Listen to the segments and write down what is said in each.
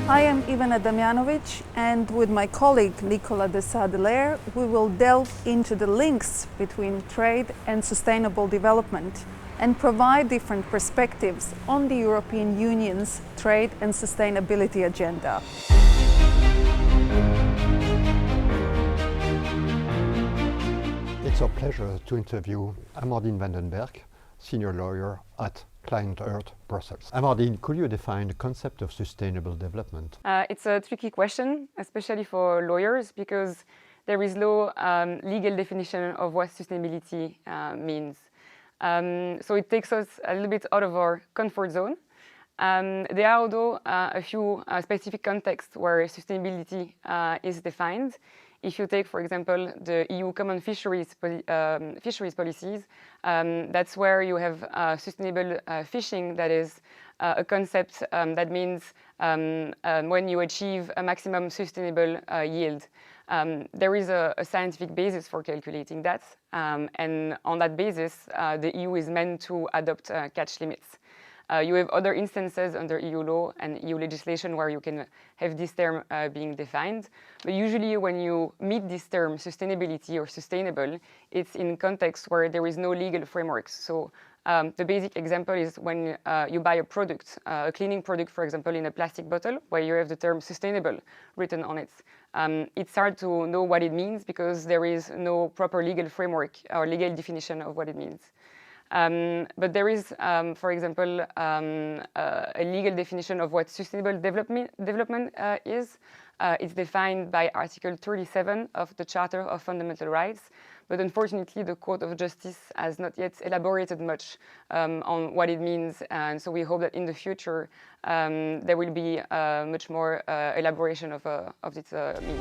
I am Ivana Damjanovic, and with my colleague Nicola de Sadelaire, we will delve into the links between trade and sustainable development and provide different perspectives on the European Union's trade and sustainability agenda. It's our pleasure to interview Amandine Van Den Berghe, senior lawyer at ClientEarth, Brussels. Amandine, could you define the concept of sustainable development? It's a tricky question, especially for lawyers, because there is no legal definition of what sustainability means. So it takes us a little bit out of our comfort zone. There are, although, a few specific contexts where sustainability is defined. If you take, for example, the EU common fisheries policies, that's where you have sustainable fishing. That is a concept that means when you achieve a maximum sustainable yield. There is a scientific basis for calculating that, and on that basis, the EU is meant to adopt catch limits. You have other instances under EU law and EU legislation where you can have this term being defined. But usually when you meet this term, sustainability or sustainable, it's in contexts where there is no legal frameworks. So the basic example is when you buy a product, a cleaning product, for example, in a plastic bottle, where you have the term sustainable written on it. It's hard to know what it means because there is no proper legal framework or legal definition of what it means. But there is, for example, a legal definition of what sustainable development is. It's defined by Article 37 of the Charter of Fundamental Rights. But unfortunately, the Court of Justice has not yet elaborated much on what it means. And so we hope that in the future, there will be much more elaboration of its meaning.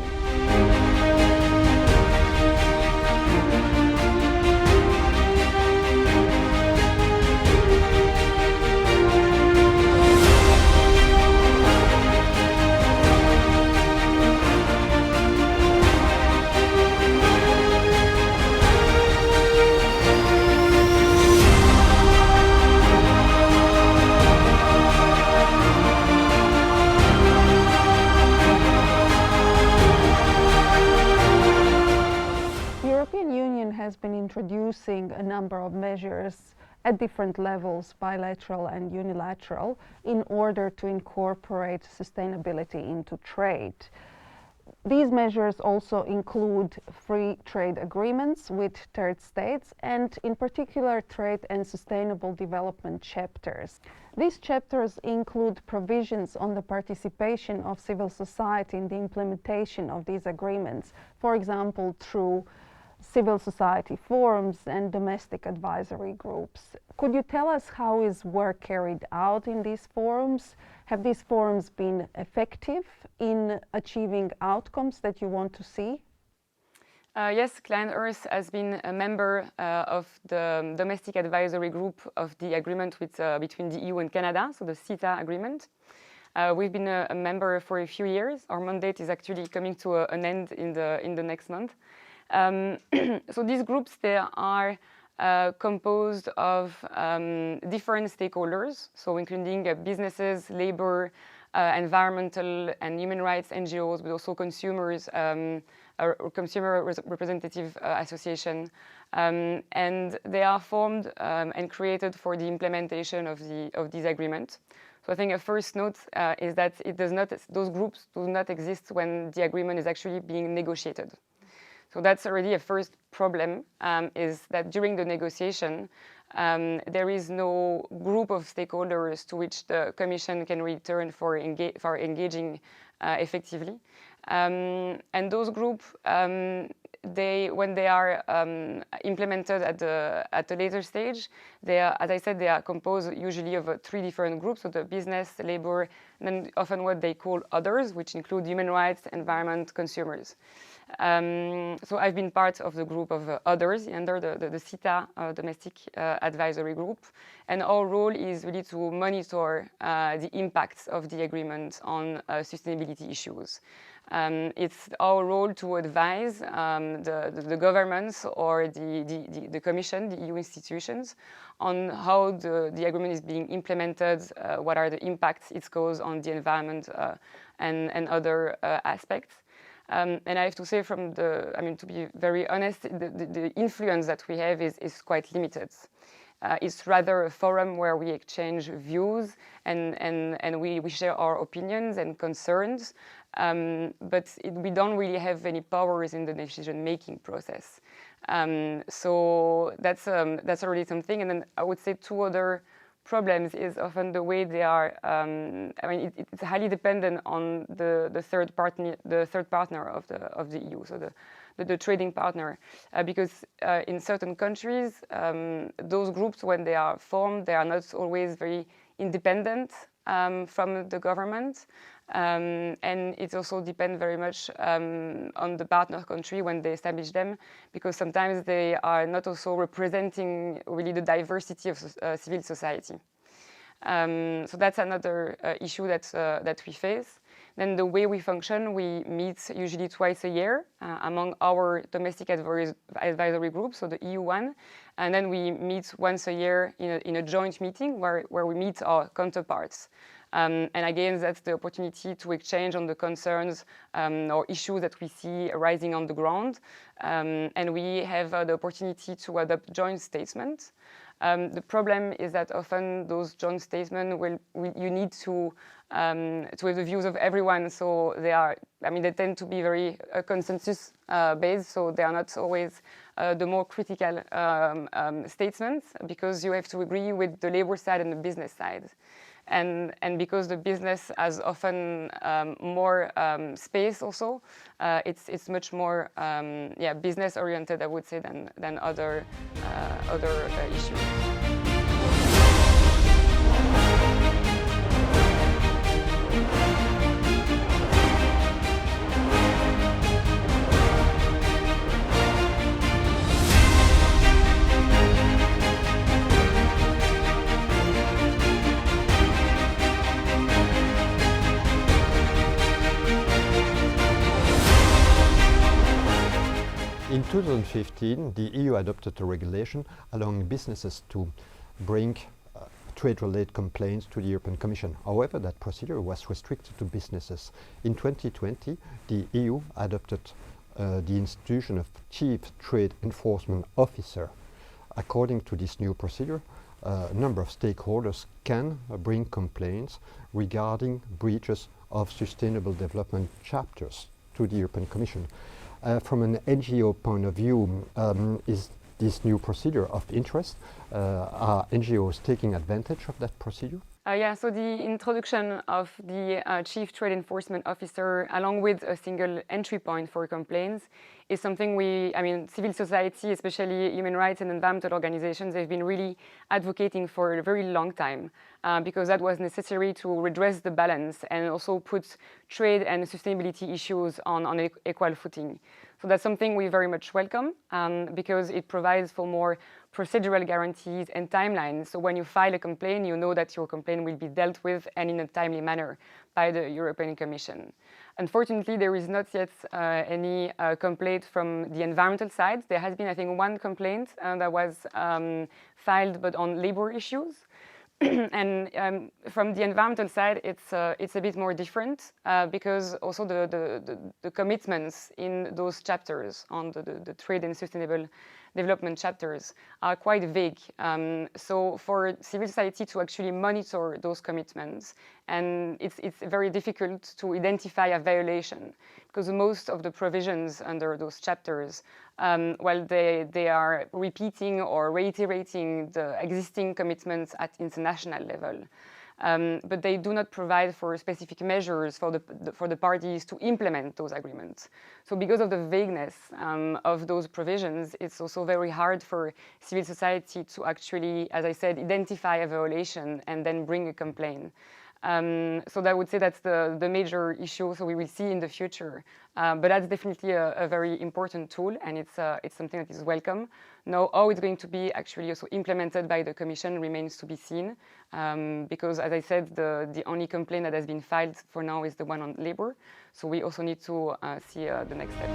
Has been introducing a number of measures at different levels, bilateral and unilateral, in order to incorporate sustainability into trade. These measures also include free trade agreements with third states and in particular trade and sustainable development chapters. These chapters include provisions on the participation of civil society in the implementation of these agreements, for example through civil society forums and domestic advisory groups. Could you tell us how is work carried out in these forums? Have these forums been effective in achieving outcomes that you want to see? Yes, ClientEarth has been a member of the domestic advisory group of the agreement between the EU and Canada, so the CETA agreement. We've been a member for a few years. Our mandate is actually coming to an end in the next month. So these groups, they are composed of different stakeholders, so including businesses, labor, environmental and human rights NGOs, but also consumers, consumer representative association, and they are formed and created for the implementation of this agreement. So I think a first note is that those groups do not exist when the agreement is actually being negotiated. So that's already a first problem, is that during the negotiation, there is no group of stakeholders to which the Commission can return for engaging effectively. And those groups, when they are implemented at a later stage, as I said, they are composed usually of 3 different groups, so the business, labor, and then often what they call others, which include human rights, environment, consumers. So I've been part of the group of others under the CETA domestic advisory group, and our role is really to monitor the impacts of the agreement on sustainability issues. It's our role to advise the governments or the Commission, the EU institutions, on how the agreement is being implemented, what are the impacts it causes on the environment and other aspects. And I have to say to be very honest, the influence that we have is quite limited. It's rather a forum where we exchange views and we share our opinions and concerns, but we don't really have any powers in the decision-making process. So that's already something. And then I would say two other problems is often the way they are. It's highly dependent on the third partner of the EU, so the trading partner, because in certain countries, those groups, when they are formed, they are not always very independent from the government. And it also depends very much on the partner country when they establish them, because sometimes they are not also representing really the diversity of civil society. So that's another issue that we face. Then the way we function, we meet usually twice a year among our domestic advisory group, so the EU one, and then we meet once a year in a joint meeting where we meet our counterparts. And again, that's the opportunity to exchange on the concerns or issues that we see arising on the ground. And we have the opportunity to adopt joint statements. The problem is that often those joint statements you need to have the views of everyone. So they tend to be very consensus based. So they are not always the more critical statements, because you have to agree with the labor side and the business side. And because the business has often more space also, it's much more business oriented, I would say, than other issues. In 2015, the EU adopted a regulation allowing businesses to bring trade-related complaints to the European Commission. However, that procedure was restricted to businesses. In 2020, the EU adopted the institution of Chief Trade Enforcement Officer. According to this new procedure, a number of stakeholders can bring complaints regarding breaches of sustainable development chapters to the European Commission. From an NGO point of view, is this new procedure of interest? Are NGOs taking advantage of that procedure? So the introduction of the Chief Trade Enforcement Officer, along with a single entry point for complaints, is something civil society, especially human rights and environmental organizations, they've been really advocating for a very long time, because that was necessary to redress the balance and also put trade and sustainability issues on equal footing. So that's something we very much welcome, because it provides for more procedural guarantees and timelines. So when you file a complaint, you know that your complaint will be dealt with and in a timely manner by the European Commission. Unfortunately, there is not yet any complaint from the environmental side. There has been, I think, one complaint that was filed, but on labor issues. And from the environmental side, it's a bit more different, because also the commitments in those chapters on the trade and sustainable development chapters are quite vague. So for civil society to actually monitor those commitments, and it's very difficult to identify a violation, because most of the provisions under those chapters, they are repeating or reiterating the existing commitments at international level. But they do not provide for specific measures for the parties to implement those agreements. So because of the vagueness of those provisions, it's also very hard for civil society to actually, as I said, identify a violation and then bring a complaint. So I would say that's the major issue, so we will see in the future. But that's definitely a very important tool, and it's something that is welcome. Now, how it's going to be actually also implemented by the Commission remains to be seen, because, as I said, the only complaint that has been filed for now is the one on labor. So we also need to see the next step.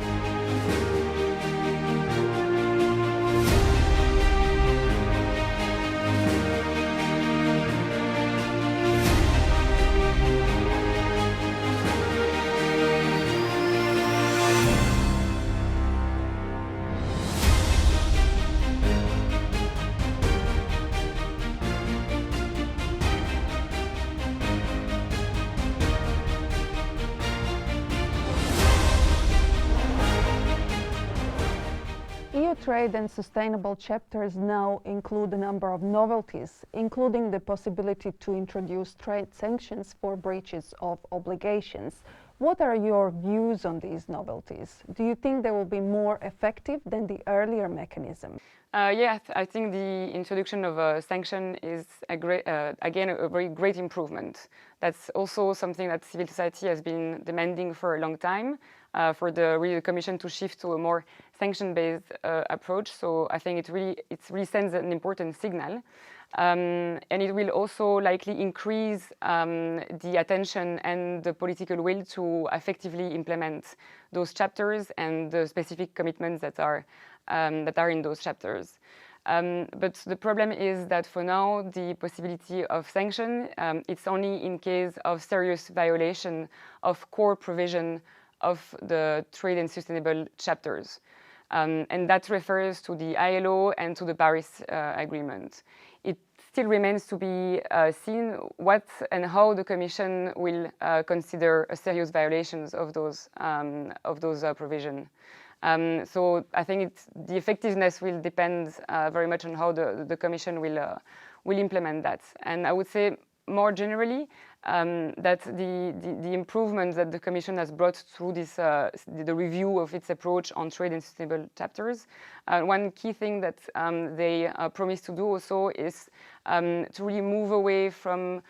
trade and sustainable chapters now include a number of novelties, including the possibility to introduce trade sanctions for breaches of obligations. What are your views on these novelties? Do you think they will be more effective than the earlier mechanism? Yeah, I think the introduction of a sanction is again a very great improvement. That's also something that civil society has been demanding for a long time, for the Commission to shift to a more sanction-based approach. So I think it really sends an important signal. And it will also likely increase the attention and the political will to effectively implement those chapters and the specific commitments that are in those chapters. But the problem is that for now, the possibility of sanction, it's only in case of serious violation of core provision of the trade and sustainable chapters. And that refers to the ILO and to the Paris Agreement. It still remains to be seen what and how the Commission will consider serious violations of those provisions. So I think the effectiveness will depend very much on how the Commission will implement that. And I would say more generally that the improvements that the Commission has brought through this the review of its approach on trade and sustainable chapters. One key thing that they promise to do also is to really move away from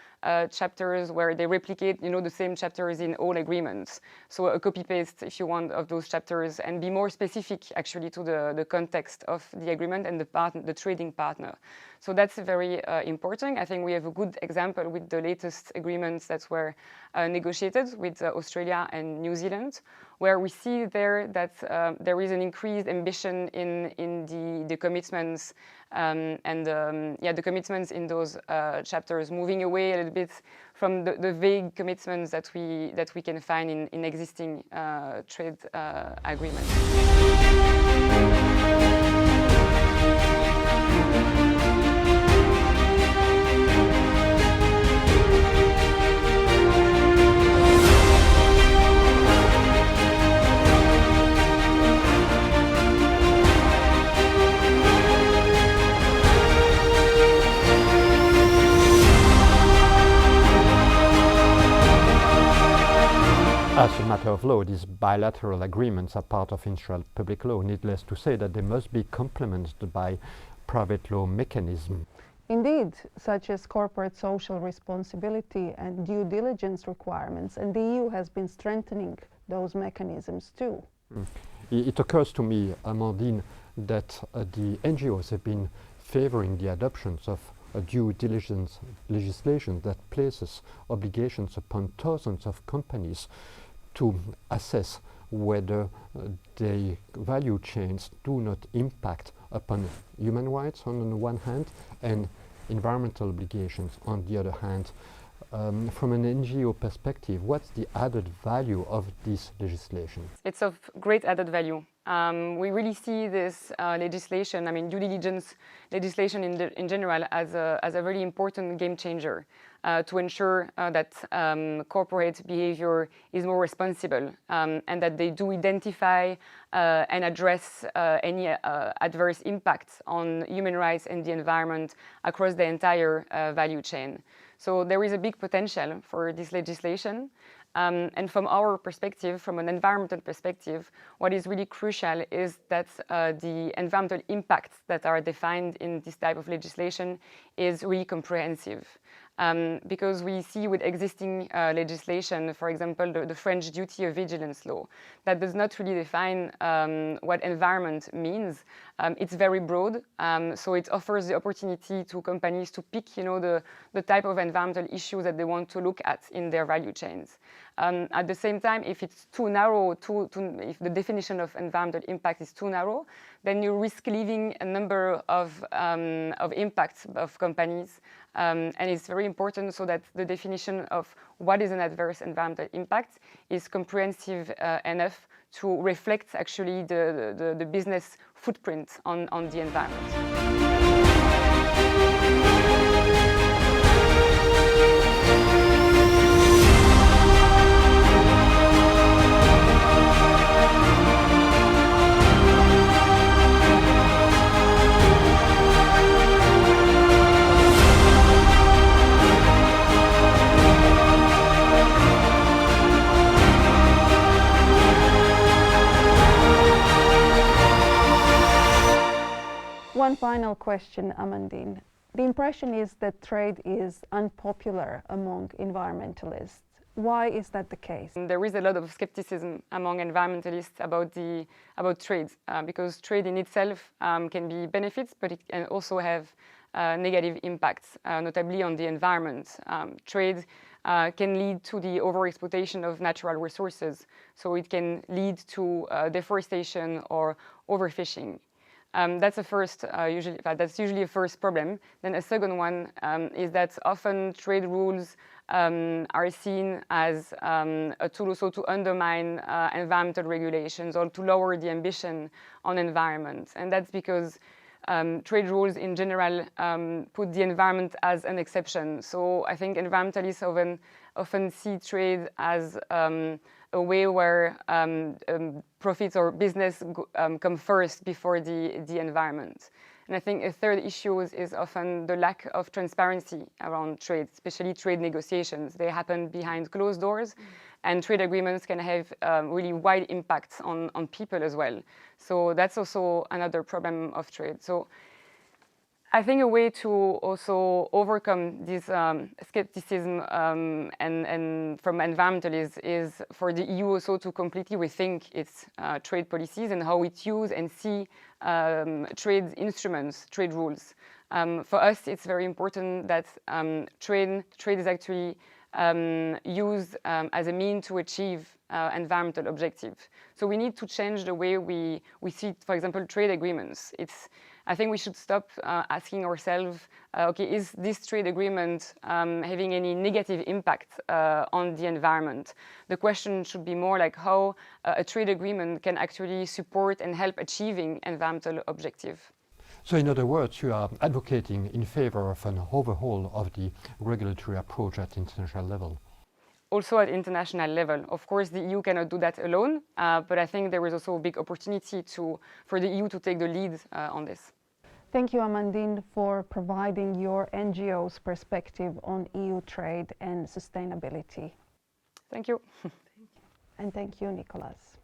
chapters where they replicate, the same chapters in all agreements. So a copy-paste, if you want, of those chapters, and be more specific actually to the context of the agreement and the trading partner. So that's very important. I think we have a good example with the latest agreements that were negotiated with Australia and New Zealand, where we see there that there is an increased ambition in the commitments the commitments in those chapters, moving away a little bit from the vague commitments that we can find in existing trade agreements. As a matter of law, these bilateral agreements are part of international public law. Needless to say that they must be complemented by private law mechanisms. Indeed, such as corporate social responsibility and due diligence requirements, and the EU has been strengthening those mechanisms too. It occurs to me, Amandine, that the NGOs have been favoring the adoptions of due diligence legislation that places obligations upon thousands of companies to assess whether the value chains do not impact upon human rights on the one hand and environmental obligations on the other hand. From an NGO perspective, what's the added value of this legislation? It's of great added value. We really see this legislation, due diligence legislation in general, as a really important game changer to ensure that corporate behavior is more responsible and that they do identify and address any adverse impacts on human rights and the environment across the entire value chain. So there is a big potential for this legislation. And from our perspective, from an environmental perspective, what is really crucial is that the environmental impacts that are defined in this type of legislation is really comprehensive. Because we see with existing legislation, for example, the French duty of vigilance law, that does not really define what environment means. It's very broad, so it offers the opportunity to companies to pick, the type of environmental issues that they want to look at in their value chains. At the same time, if it's too narrow, if the definition of environmental impact is too narrow, then you risk leaving a number of impacts of companies. And it's very important so that the definition of what is an adverse environmental impact is comprehensive enough to reflect actually the business footprint on the environment. final question, Amandine. The impression is that trade is unpopular among environmentalists. Why is that the case? There is a lot of skepticism among environmentalists about trade, because trade in itself can be benefits, but it can also have negative impacts, notably on the environment. Trade can lead to the overexploitation of natural resources, so it can lead to deforestation or overfishing. That's usually a first problem. Then a second one is that often trade rules are seen as a tool also to undermine environmental regulations or to lower the ambition on environment. And that's because trade rules in general put the environment as an exception. So I think environmentalists often see trade as a way where profits or business come first before the environment. And I think a third issue is often the lack of transparency around trade, especially trade negotiations. They happen behind closed doors, and trade agreements can have really wide impacts on people as well. So that's also another problem of trade. So I think a way to also overcome this skepticism and from environmentalists is for the EU also to completely rethink its trade policies and how it uses and see trade instruments, trade rules. For us, it's very important that trade is actually used as a means to achieve environmental objectives. So we need to change the way we see, for example, trade agreements. I think we should stop asking ourselves, okay, is this trade agreement having any negative impact on the environment? The question should be more like how a trade agreement can actually support and help achieving environmental objectives. So in other words, you are advocating in favor of an overhaul of the regulatory approach at international level. Also at international level. Of course, the EU cannot do that alone, but I think there is also a big opportunity for the EU to take the lead on this. Thank you, Amandine, for providing your NGO's perspective on EU trade and sustainability. Thank you. And thank you, Nicolas.